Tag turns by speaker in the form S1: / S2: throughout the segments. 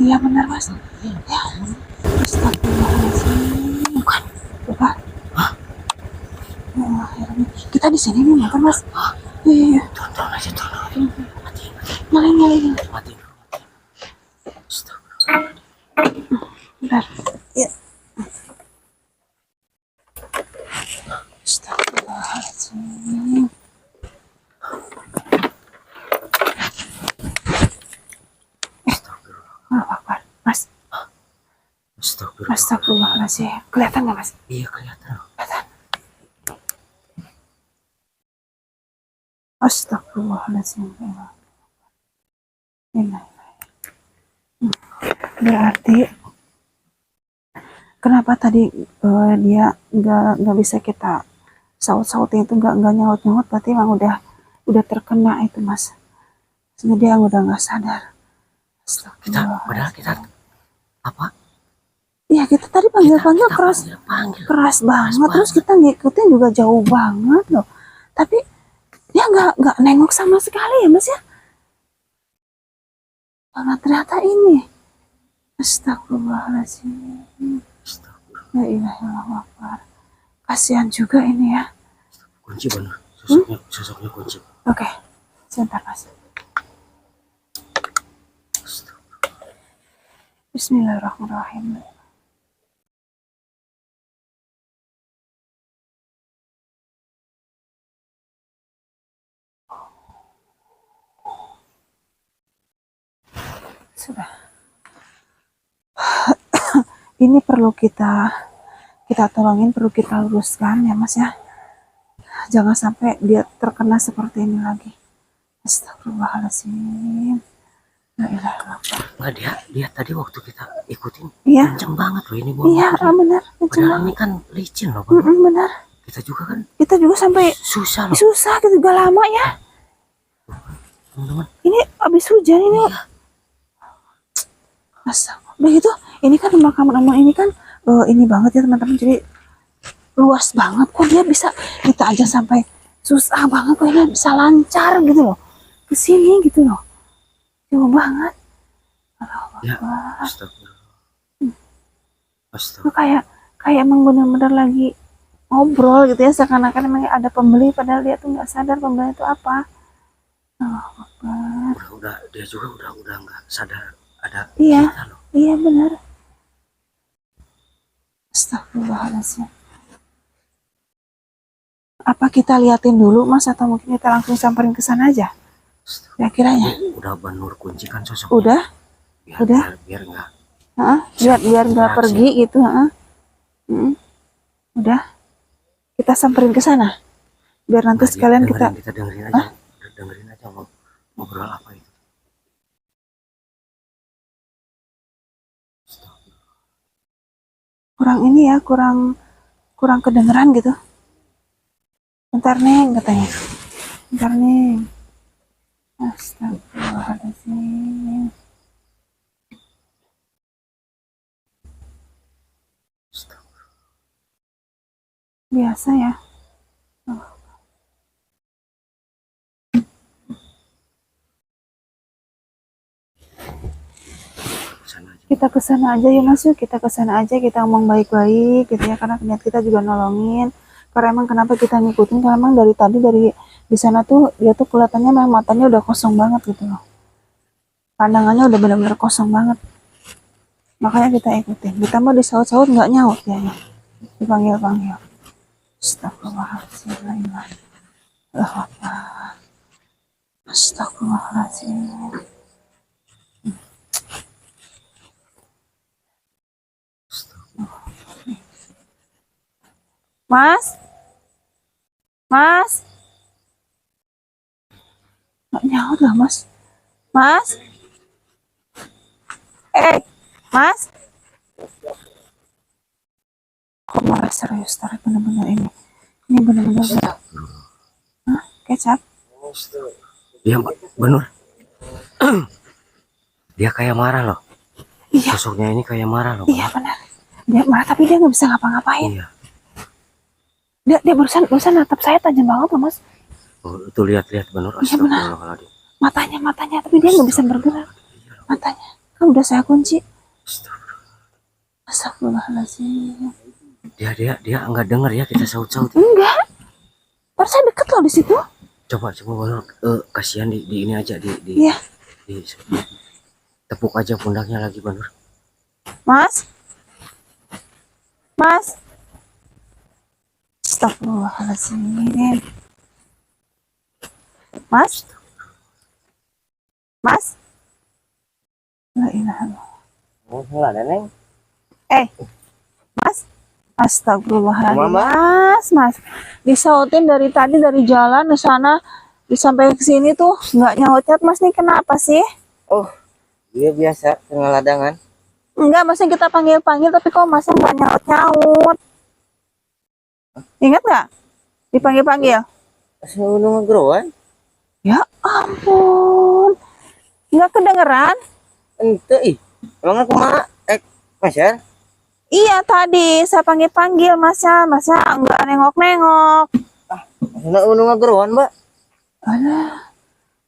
S1: Iya benar mas. Ya, astagfirullahaladzim. Bukan, bukan. Oh, kita di sini nih motor mas. Iya.
S2: Turun aja, turun. Matiin.
S1: Nyalain.
S2: Matiin.
S1: Bentar. Ya. Astagfirullahaladzim. Mas. Astagfirullahaladzim. Kelihatan nggak mas?
S2: Iya kelihatan.
S1: Astagfirullahaladzim. Berarti kenapa tadi dia nggak bisa kita saut-sautin itu nggak nyaut-nyaut, berarti emang udah terkena itu mas. Sehingga dia udah nggak sadar.
S2: Padahal kita apa?
S1: Iya kita tadi panggil keras banget. Terus kita ngikutin juga jauh banget loh. Tapi dia nggak nengok sama sekali ya mas ya. Karena ternyata ini. Astagfirullahaladzim. Ya ilaha illallah. Kasihan juga ini ya.
S2: Kunci bener. Sosoknya kunci.
S1: Oke. Sebentar mas. Bismillahirrahmanirrahim. Sudah. Ini perlu kita tolongin, perlu kita luruskan ya mas ya. Jangan sampai dia terkena seperti ini lagi. Astagfirullahaladzim.
S2: Nggak, dia tadi waktu kita ikutin kenceng banget loh ini.
S1: Iya benar.
S2: Padahal ini kan licin loh.
S1: Benar. Kita juga sampai susah gitu juga lama ya.
S2: Teman-teman.
S1: Ini habis hujan ini. Iya. Udah gitu, ini kan pemakaman ini kan ini banget ya teman-teman, jadi luas banget. Kok dia bisa kita aja sampai susah banget, kok ini bisa lancar gitu loh ke sini gitu loh, jauh banget.
S2: Ya,
S1: astagfirullah. Kayak emang bener-bener lagi ngobrol gitu ya, seakan-akan emang ada pembeli padahal dia tuh nggak sadar pembeli itu apa.
S2: Udah dia juga udah nggak sadar ada.
S1: Iya benar. Astagfirullahaladzim. Apa kita liatin dulu mas, atau mungkin kita langsung samperin ke sana aja? Kira-kiranya.
S2: Udah Banur kunci kan sosoknya.
S1: Udah.
S2: Biar nggak.
S1: Biar nggak pergi gitu. Udah. Kita samperin ke sana. Biar nanti sekalian kita
S2: dengerin aja. Dengerin aja ngobrol apa itu.
S1: Kurang ini ya, kurang kedengeran gitu. Bentar neng katanya. Bentar neng. Astagfirullahaladzim. Biasa ya. Kita ke sana aja ya mas, yuk kita ke sana aja, kita ngomong baik-baik gitu ya, karena niat kita juga nolongin. Karena emang kenapa kita ngikutin, karena emang dari tadi di sana tuh dia tuh kelihatannya memang matanya udah kosong banget gitu loh, pandangannya udah benar-benar kosong banget, makanya kita ikutin. Kita mau disaut-saut nggak nyaut ya, dipanggil-panggil. Astagfirullahaladzim. Astagfirullahaladzim. Mas, nggak nyaut lah mas. Mas, mas, kok marah serius? Tarik bener-bener ini bener-bener. Kecap?
S2: Iya Banur. Dia kayak marah loh.
S1: Iya.
S2: Sosoknya ini kayak marah loh.
S1: Iya benar. Dia marah tapi dia nggak bisa ngapa-ngapain.
S2: Iya.
S1: Dia barusan natap saya tajam banget loh mas.
S2: Oh, itu lihat Banur.
S1: Iya benar. Matanya tapi dia nggak bisa bergerak. Matanya Udah saya kunci. Astagfirullahaladzim.
S2: Dia nggak dengar ya kita saut-saut.
S1: Enggak. Baru saya deket loh di situ.
S2: Coba Banur, kasihan di ini aja
S1: Iya.
S2: di tepuk aja pundaknya lagi Banur.
S1: Mas. Mas. Astagfirullahaladzim. Mas. Mas. La ilaha illallah.
S2: Oh, enggak ada, Neng.
S1: Mas. Astagfirullahaladzim.
S2: Mama.
S1: Mas. Disautin dari tadi dari jalan ke sana sampai ke sini tuh nggak nyaut-nyaut. Mas nih kenapa sih?
S2: Oh, dia biasa pengaladangan.
S1: Enggak, masnya kita panggil-panggil tapi kok masnya nggak nyaut-nyaut. Ingat nggak? Dipanggil-panggil.
S2: Asal ngegeroan.
S1: Ya ampun. Nggak kedengeran?
S2: Ente ih. Emang aku mah Masya.
S1: Iya tadi saya panggil-panggil masnya nggak nengok-nengok.
S2: Asal ngegeroan, Mbak.
S1: Alah.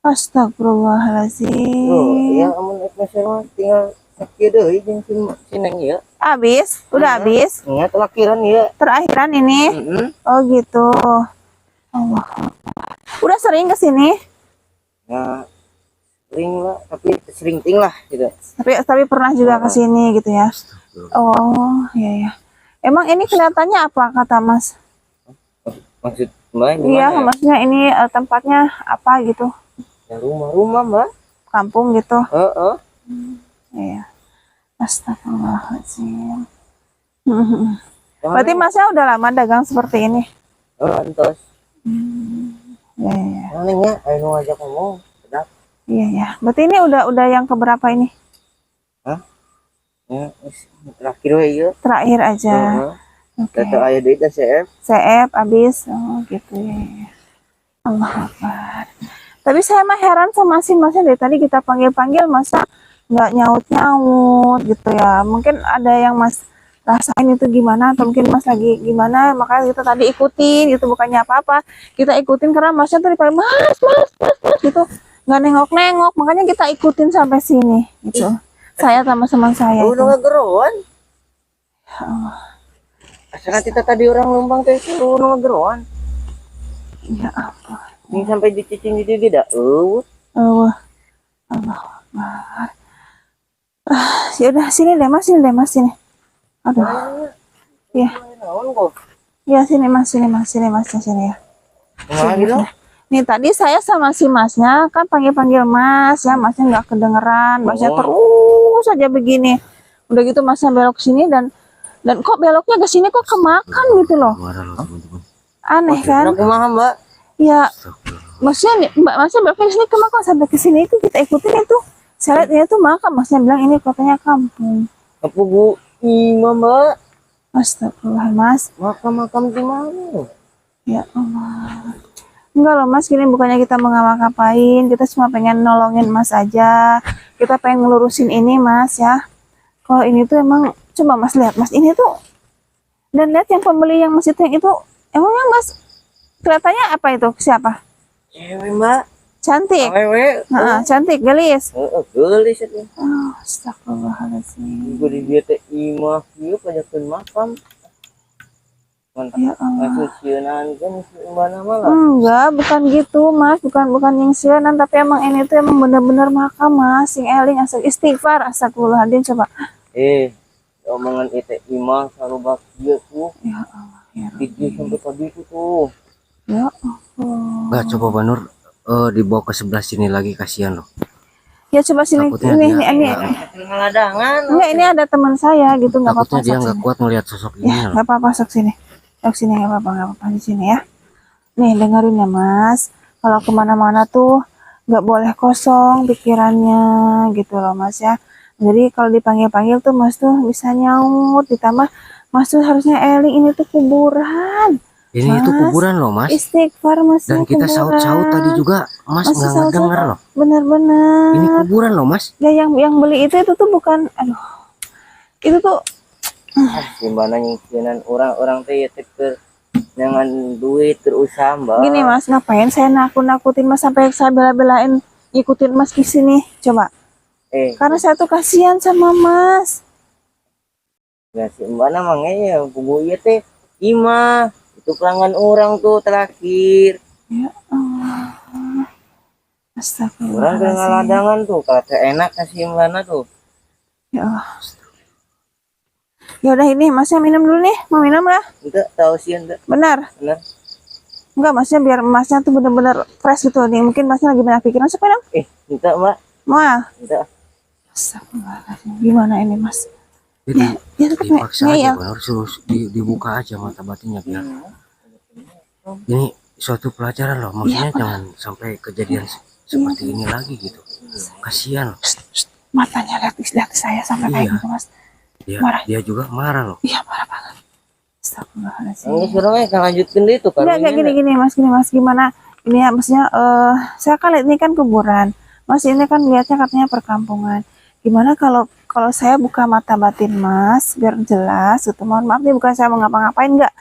S1: Astagfirullahaladzim.
S2: Oh, yang amun Masya mah tinggal sakit deui jeung si Neng ieu.
S1: Habis? Udah habis?
S2: Ingat lakiran ieu.
S1: Terakhiran ini? Oh gitu. Allah. Udah sering kesini?
S2: Ya, sering lah, tapi sering ting lah gitu.
S1: Tapi pernah juga kesini gitu ya? Oh iya ya. Emang ini kelihatannya apa kata Mas?
S2: Maksud Mbak gimana
S1: Iya,
S2: ya?
S1: maksudnya ini tempatnya apa gitu?
S2: Ya rumah-rumah, Mbak.
S1: Kampung gitu?
S2: Heeh.
S1: Iya. Astagfirullahaladzim. Berarti Masnya udah lama dagang seperti ini?
S2: Entos.
S1: Iya, iya.
S2: Neng ya, ayo ngajak ngomong. Sedap.
S1: Iya, iya. Berarti ini udah yang keberapa ini?
S2: Hah? Ya, terakhir we ieu.
S1: Terakhir aja. Oke.
S2: Data aya deui da CF.
S1: CF habis. Oh, gitu ya. Allah Akbar. Tapi saya mah heran sama si Masnya dari tadi kita panggil-panggil masa nggak nyaut-nyaut gitu ya. Mungkin ada yang Mas rasain itu gimana atau mungkin Mas lagi gimana, makanya kita tadi ikutin gitu, bukannya apa-apa. Kita ikutin karena Masnya tuh dipanggil mas gitu. Nggak nengok-nengok, makanya kita ikutin sampai sini gitu. Saya sama teman saya itu.
S2: Udah ngegeroan. Asal kita tadi orang Lumbang teh udah ngegeroan.
S1: Ya ampun.
S2: Ini sampai dicicing di dia dah.
S1: Allah Akbar. Ya udah sini deh mas sini. Aduh. Ya. Ya sini mas sini ya. Nih tadi saya sama si masnya kan panggil mas ya, masnya nggak kedengeran, masnya terus saja begini. Udah gitu masnya belok sini dan kok beloknya ke sini kok kemakan gitu loh. Aneh kan?
S2: Aku paham, Mbak.
S1: Ya. Masnya beloknya ke sini kemakan sampai ke sini itu kita ikutin itu. Saya lihat itu makam, masnya bilang ini kotanya kampung.
S2: Apa Bu Imam, Mbak?
S1: Astagfirullah mas.
S2: Makam di mana?
S1: Ya Allah. Enggak loh mas, gini bukannya kita mau ngapa-ngapain, kita cuma pengen nolongin mas aja. Kita pengen ngelurusin ini mas ya. Kalau ini tuh emang, coba mas lihat mas, ini tuh. Dan lihat yang pembeli yang mas itu, emangnya mas kelihatannya apa itu? Siapa?
S2: Cewek, Mbak.
S1: Cantik.
S2: Cewek.
S1: Cantik, gelis.
S2: Gelis itu.
S1: Oh, astagfirullahaladzim.
S2: Gue di dia teh imah, ieu pajakeun makam. Mantap.
S1: Ya Allah.
S2: Langsung sieunan kan mana malah.
S1: Enggak, bukan gitu mas, bukan yang sianan, tapi emang ini tuh emang bener-bener makam mas, sing eling asal istighfar, astagfirullahaladzim coba.
S2: Omongan itu imah sarubak ieu tuh.
S1: Ya Allah, ya Rabbi.
S2: Di sampai tadi itu tuh.
S1: Ya Allah.
S2: Enggak, coba Banur dibawa ke sebelah sini lagi, kasihan loh.
S1: Ya coba sini, ini.
S2: Pengaladangan.
S1: Enggak, ini ada teman saya gitu, nggak apa-apa.
S2: Takutnya dia nggak kuat ngelihat sosok ini
S1: Ya,
S2: loh.
S1: nggak apa-apa, sok sini nggak apa-apa di sini ya. Nih dengerin ya mas, kalau kemana-mana tuh nggak boleh kosong pikirannya gitu loh mas ya. Jadi kalau dipanggil-panggil tuh mas tuh bisa nyaut, ditambah mas tuh harusnya eling ini tuh kuburan.
S2: Ini
S1: Mas,
S2: itu kuburan loh mas.
S1: Istighfar mas.
S2: Dan kita saut-saut tadi juga mas nggak ngedenger loh.
S1: Bener-bener.
S2: Ini kuburan loh mas.
S1: Ya yang beli itu tuh bukan, aduh, itu tuh.
S2: Gimana nyingkiran orang-orang teh ya ter dengan duit terusaha mbak.
S1: Gini mas, ngapain saya nakut-nakutin mas sampai saya bela-belain ikutin mas ke sini, coba. Karena saya tuh kasihan sama Mas.
S2: Ya si Mbak namanya bubu iya teh Ima. Itu pelanggan orang tuh terakhir.
S1: Ya Allah.
S2: Orang
S1: Astagfirullahaladzim.
S2: ngaladangan tuh kalau enak kasih Mbak tuh.
S1: Ya Allah. Ya udah ini Masnya minum dulu nih. Mau minum nggak?
S2: Enggak tahu sih enggak.
S1: Benar.
S2: Benar.
S1: Enggak, Masnya biar Masnya tuh bener-bener fresh gitu nih. Mungkin Masnya lagi banyak pikiran. Supaya dong.
S2: Enggak Mbak.
S1: Mau ah?
S2: Enggak.
S1: Astagfirullahaladzim. Gimana ini Mas?
S3: Jadi
S1: Ya tetap
S3: dipaksa aja,
S1: ya.
S3: harus dibuka aja mata batinnya biar ini suatu pelajaran loh. Maksudnya jangan sampai kejadian seperti ini lagi gitu. Kasihan loh.
S1: Matanya lihat saya sampai kayak
S3: Iya.
S1: gitu Mas.
S3: Dia,
S1: Marah.
S3: dia juga marah loh.
S1: Iya marah banget. Astagfirullahaladzim.
S2: Ini suruhnya kan lanjutkan deh itu
S1: Enggak gini Mas gimana ini ya maksudnya saya kan lihat ini kan kuburan Mas, ini kan lihatnya katanya perkampungan. Gimana kalau saya buka mata batin Mas biar jelas gitu. Mohon maaf nih bukan saya mau ngapa-ngapain, enggak,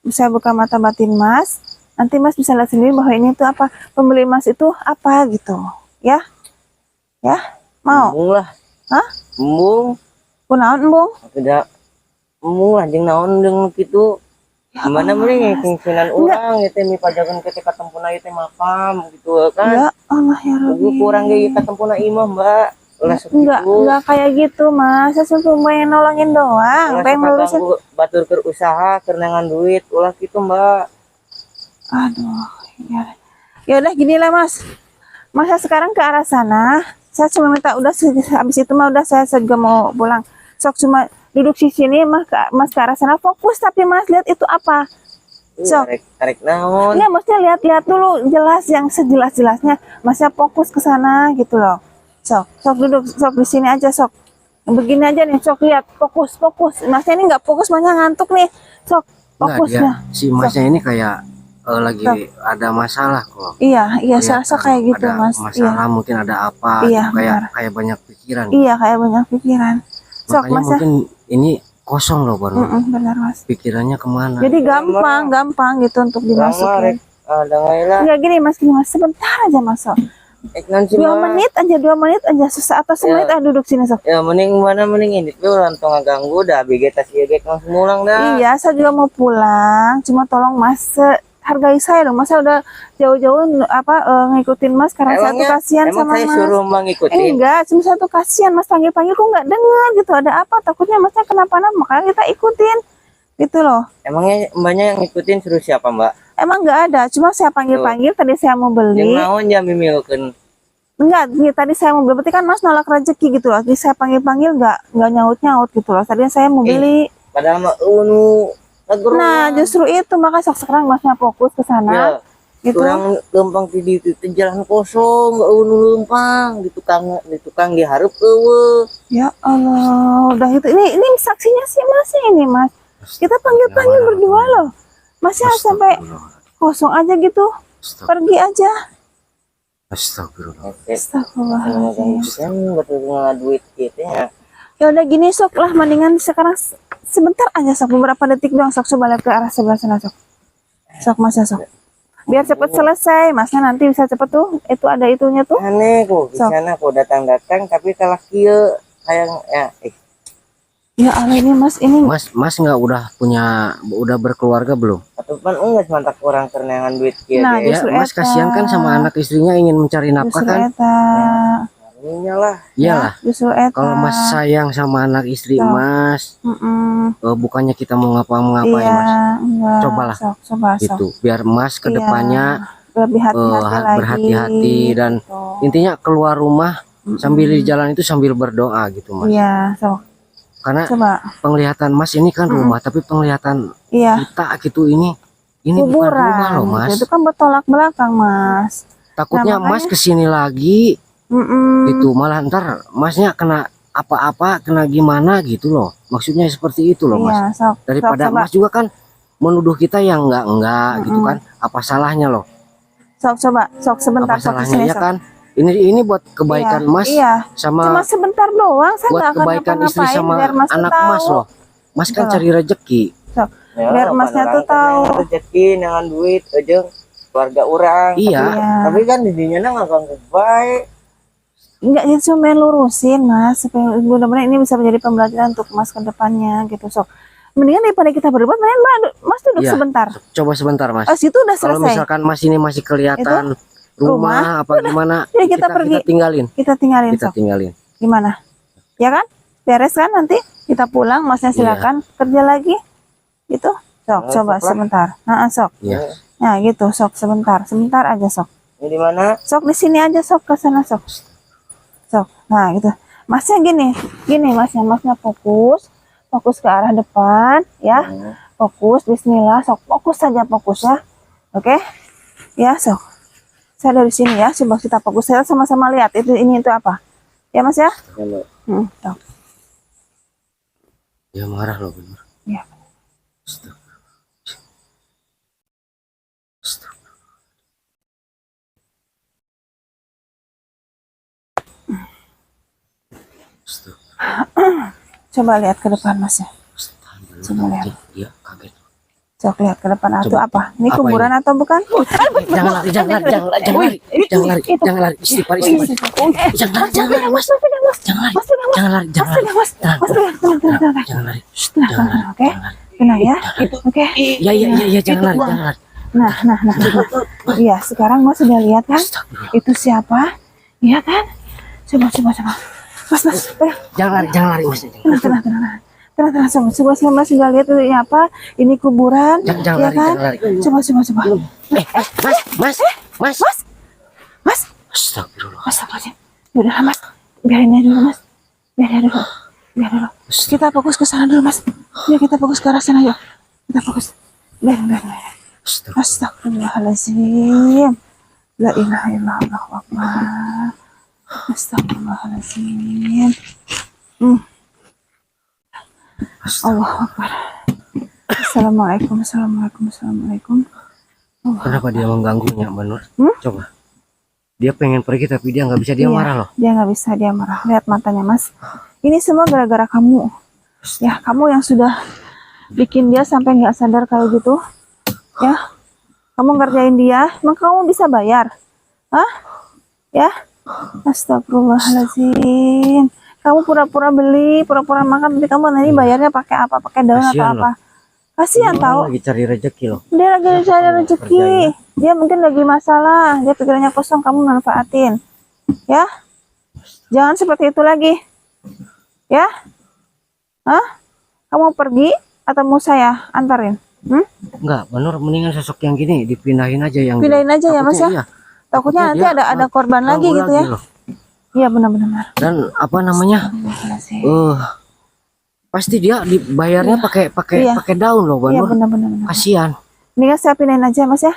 S1: saya buka mata batin Mas, nanti Mas bisa lihat sendiri bahwa ini tuh apa, pembeli Mas itu apa gitu ya mau.
S2: Embung lah.
S1: Hah?
S2: Embung.
S1: Kunaon embung?
S2: Tidak. Embung lah jeung naon jeung kitu.
S1: Ya
S2: Gimana
S1: Allah,
S2: meureun
S1: Mas.
S2: kengsinan urang ya teh mipajakeun ke katempuna ieu teh makam gitu
S1: Ya
S2: kan.
S1: Allah ya Rabbi.
S2: Kudu kurang ge katempuna imah Mbak. Ulah
S1: Enggak kayak gitu Mas, saya cuma pengen nolongin doang, pengen melurusin.
S2: batur keur usaha keur nengan duit ulah kitu Mbak.
S1: Aduh, ya udah gini lah Mas. Masa sekarang ke arah sana, saya cuma minta udah habis itu mah udah saya juga mau pulang. Sok cuma duduk di sini Mas ke arah sana fokus tapi Mas lihat itu apa. Sok.
S2: Tarik naon?
S1: Enggak, maksudnya lihat dulu jelas yang sejelas-jelasnya. Masnya fokus ke sana gitu loh. Sok duduk, sok di sini aja sok. Begini aja nih, sok lihat, fokus. Masnya ini nggak fokus, Masnya ngantuk nih. Sok fokus
S3: Enggak, dia,
S1: ya.
S3: si Masnya ini kayak lagi ada masalah kok.
S1: Iya, saya rasa kayak gitu
S3: ada
S1: Mas.
S3: masalah mungkin ada apa
S1: Iya,
S3: kayak banyak pikiran.
S1: Iya, kayak banyak pikiran. Sok
S3: Makanya
S1: Mas.
S3: mungkin ini kosong loh baru.
S1: Benar Mas.
S3: Pikirannya kemana?
S1: Jadi gampang gitu untuk dimasukin.
S2: Ada lah.
S1: Enggak gini Mas, sebentar aja Mas. Sok. 2 menit aja susah atau semenit duduk sini sok.
S2: Ya mending ini tuh langsung ngaganggu dah vegetasi ge langsung mulang dah.
S1: Iya, saya juga mau pulang. Cuma tolong Mas hargai saya dong. Mas saya udah jauh-jauh ngikutin Mas karena saya tuh kasihan sama
S2: saya
S1: Mas.
S2: suruh mengikuti.
S1: Enggak, cuma saya tuh kasihan Mas panggil-panggil kok nggak dengar gitu. Ada apa? Takutnya Masnya kenapa-napa, makanya kita ikutin. Gitu loh.
S2: Emangnya Mbaknya yang ngikutin suruh siapa Mbak?
S1: Emang nggak ada, cuma saya panggil-panggil tadi saya mau beli.
S2: Yang naon jam mimilkeun.
S1: Enggak, tadi saya mau beli, berarti kan Mas nolak rezeki gitu loh. Jadi saya panggil-panggil nggak nyaut-nyaut gitu loh. Tadi saya mau beli.
S2: Padahal mah
S1: Nah, justru itu maka sekarang Masnya fokus ke sana.
S2: Ya,
S1: gitu.
S2: orang lempang di jalan kosong, nggak lempang di tukang diharap eueuh.
S1: Ya Allah, udah itu. Ini saksinya sih Mas ini Mas. Kita panggil-panggil berdua loh. Masnya sampai kosong aja gitu. Pergi aja.
S3: Astagfirullah.
S1: Astagfirullahaladzim.
S2: Kan betul duit gitu ya.
S1: Ya udah gini sok lah, mendingan sekarang sebentar aja sok, beberapa detik doang sok, coba lihat ke arah sebelah sana sok. Sok Mas ya sok. Biar cepet selesai, Masnya nanti bisa cepet tuh. Itu ada itunya tuh.
S2: Aneh kok di sana kok datang-datang tapi kalah kieu kayak ya
S1: Ya Allah ini Mas ini.
S3: Mas nggak udah berkeluarga belum?
S2: atau kan enggak mantak orang kerenangan duit kieu
S1: Nah,
S2: deh.
S3: Ya,
S1: justru
S3: Mas
S1: eta.
S3: kasihan kan sama anak istrinya ingin mencari nafkah
S1: Justru
S3: kan?
S1: eta.
S2: Ininya lah.
S3: Iyalah.
S1: Justru eta.
S3: Kalau Mas sayang sama anak istri Mas, bukannya kita mau ngapain
S1: Iya,
S3: Mas?
S1: enggak.
S3: Cobalah.
S1: Coba
S3: Gitu. Biar Mas kedepannya
S1: lebih hati-hati lagi.
S3: berhati-hati dan
S1: gitu.
S3: intinya keluar rumah sambil di jalan itu sambil berdoa gitu Mas.
S1: Iya, sok.
S3: Karena
S1: Coba.
S3: penglihatan Mas ini kan rumah, tapi penglihatan
S1: Iya.
S3: kita gitu ini bukan rumah loh Mas.
S1: Gitu. Itu kan bertolak belakang Mas.
S3: Takutnya
S1: Nah,
S3: Mas
S1: makanya-
S3: kesini lagi gitu, malah ntar Masnya kena apa-apa, kena gimana gitu loh. Maksudnya seperti itu loh Mas.
S1: Iya, sok.
S3: Daripada
S1: coba.
S3: Mas juga kan menuduh kita yang enggak gitu kan. Apa salahnya loh?
S1: Sok coba, sok sebentar
S3: Apa
S1: sok
S3: salahnya
S1: kesini,
S3: ya
S1: sok.
S3: kan? Ini buat kebaikan
S1: Iya,
S3: Mas
S1: iya.
S3: sama
S1: Cuma sebentar doang, saya
S3: buat
S1: nggak akan
S3: kebaikan istri
S1: ngapa-ngapain
S3: sama
S1: biar Mas tuh
S3: anak
S1: tahu.
S3: Mas loh. Mas kan
S1: Gitu
S3: cari rezeki.
S1: Sok.
S2: Ya,
S1: Biar Masnya tuh tahu.
S2: rezeki dengan duit aja keluarga orang.
S3: Iya.
S1: Iya.
S2: Tapi kan didinya nggak baik.
S1: Enggak, ya cuma lurusin mas, supaya mudah-mudahan ini bisa menjadi pembelajaran untuk mas ke depannya gitu. Sok mendingan daripada kita berbuat, mendingan mas duduk
S3: Iya.
S1: sebentar.
S3: Coba sebentar mas.
S1: Oh, situ udah
S3: Kalau
S1: selesai.
S3: misalkan mas ini masih kelihatan rumah apa gimana,
S1: Jadi kita pergi.
S3: tinggalin.
S1: Kita tinggalin
S3: Kita
S1: sok.
S3: tinggalin.
S1: Gimana? Ya kan? Beres kan nanti kita pulang, masnya silakan kerja lagi. Gitu. Sok, coba
S2: sok lah.
S1: sebentar. Nah, sok.
S3: Iya.
S1: Nah, gitu, sok sebentar. Sebentar aja sok.
S2: Ini di mana?
S1: Sok di sini aja sok, ke sana sok. Sok. Nah, gitu. Masnya gini masnya fokus ke arah depan ya. Fokus, bismillah, sok fokus saja fokus ya. Oke? Ya, sok. Saya dari sini ya, coba kita fokus, saya sama-sama lihat ini itu apa. Ya, Mas ya? Sok.
S3: Dia marah loh bener.
S1: Ya. Coba lihat ke depan Mas ya. Coba lihat.
S3: Iya, kaget.
S1: Sok lihat ke depan atau
S3: Coba.
S1: apa? Ini
S3: Apa
S1: kuburan atau bukan?
S3: Jangan lari, jangan lari. Jangan lari. Istighfar. Jangan lari, mas. Jangan lari. Jangan lari.
S1: Oke, tenang ya. Oke.
S3: Iya, jangan lari.
S1: Nah. Iya, sekarang Mas sudah lihat kan? Itu siapa? Iya kan? Coba. Mas.
S3: Jangan lari, mas.
S1: Tenang. Coba Mas sudah lihat itu apa? Ini kuburan.
S3: Jangan
S1: ya
S3: lari,
S1: kan?
S3: jangan lari.
S1: Coba.
S3: Mas.
S1: Astagfirullah. Udah Mas, biarin aja dulu Mas. Biar dulu. Kita fokus ke sana dulu Mas. Ya kita fokus ke arah sana yuk. Kita fokus. Biar. Astagfirullahaladzim. La ilaha illallah akbar. Astagfirullahaladzim. Allahu akbar. Assalamualaikum.
S3: Kenapa dia mengganggunya, Mbak Nur? Coba. Dia pengen pergi tapi dia nggak bisa, dia
S1: Iya,
S3: marah loh.
S1: Dia nggak bisa, dia marah. Lihat matanya Mas. Ini semua gara-gara kamu. Ya, kamu yang sudah bikin dia sampai nggak sadar kayak gitu. Ya, kamu ngerjain dia, emang kamu bisa bayar? Hah? Ya? Astagfirullahaladzim. Kamu pura-pura beli, pura-pura makan, tapi kamu nanti bayarnya pakai apa? Pakai daun atau
S3: Kasihan
S1: apa? Kasihan tahu.
S3: Lagi cari rezeki loh.
S1: Dia lagi cari rezeki. Dia mungkin lagi masalah. Dia pikirannya kosong, kamu manfaatin. Ya? Jangan seperti itu lagi. Ya? Hah? Kamu pergi atau mau saya antarin?
S3: Enggak, Mbak Nur, mendingan sosok yang gini dipindahin aja yang
S1: Pindahin aja ya Mas ya.
S3: Iya.
S1: Takutnya nanti
S3: dia
S1: ada korban lagi
S3: ganggu
S1: gitu ya.
S3: loh.
S1: Iya benar-benar.
S3: Dan apa namanya? Pasti dia dibayarnya pakai
S1: Iya.
S3: daun loh, Mbak
S1: Iya
S3: Nur.
S1: benar-benar.
S3: Kasihan.
S1: Ini kan saya pindahin aja Mas ya.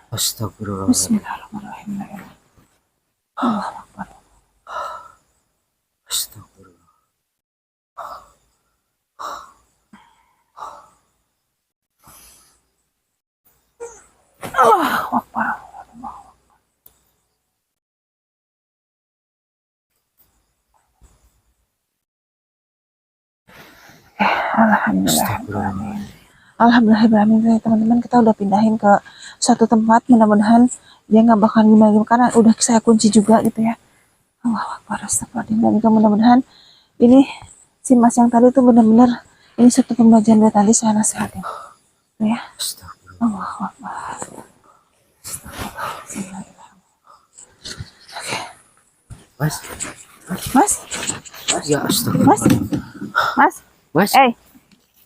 S3: Astagfirullah.
S1: Bismillahirrahmanirrahim. Allahu akbar.
S3: Astagfirullah.
S1: Allahu akbar. Alhamdulillah teman-teman, kita udah pindahin ke suatu tempat, mudah-mudahan dia nggak bakal gimana karena udah saya kunci juga gitu ya. Allahu akbar, astagfirullahaladzim. Dan mudah-mudahan ini si Mas yang tadi tuh benar-benar ini suatu pembelajaran dari tadi saya nasihatin ya. Allahu akbar.
S3: Mas. Ya
S1: Mas,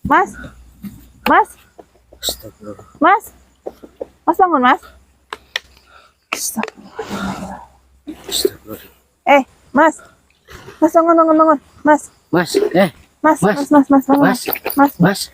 S3: Mas.
S1: Mas,
S3: Astagfirullah.
S1: Mas bangun Mas.
S3: Astagfirullah.
S1: Mas bangun, Mas.
S3: Mas.
S1: Mas, bangun.
S3: Mas.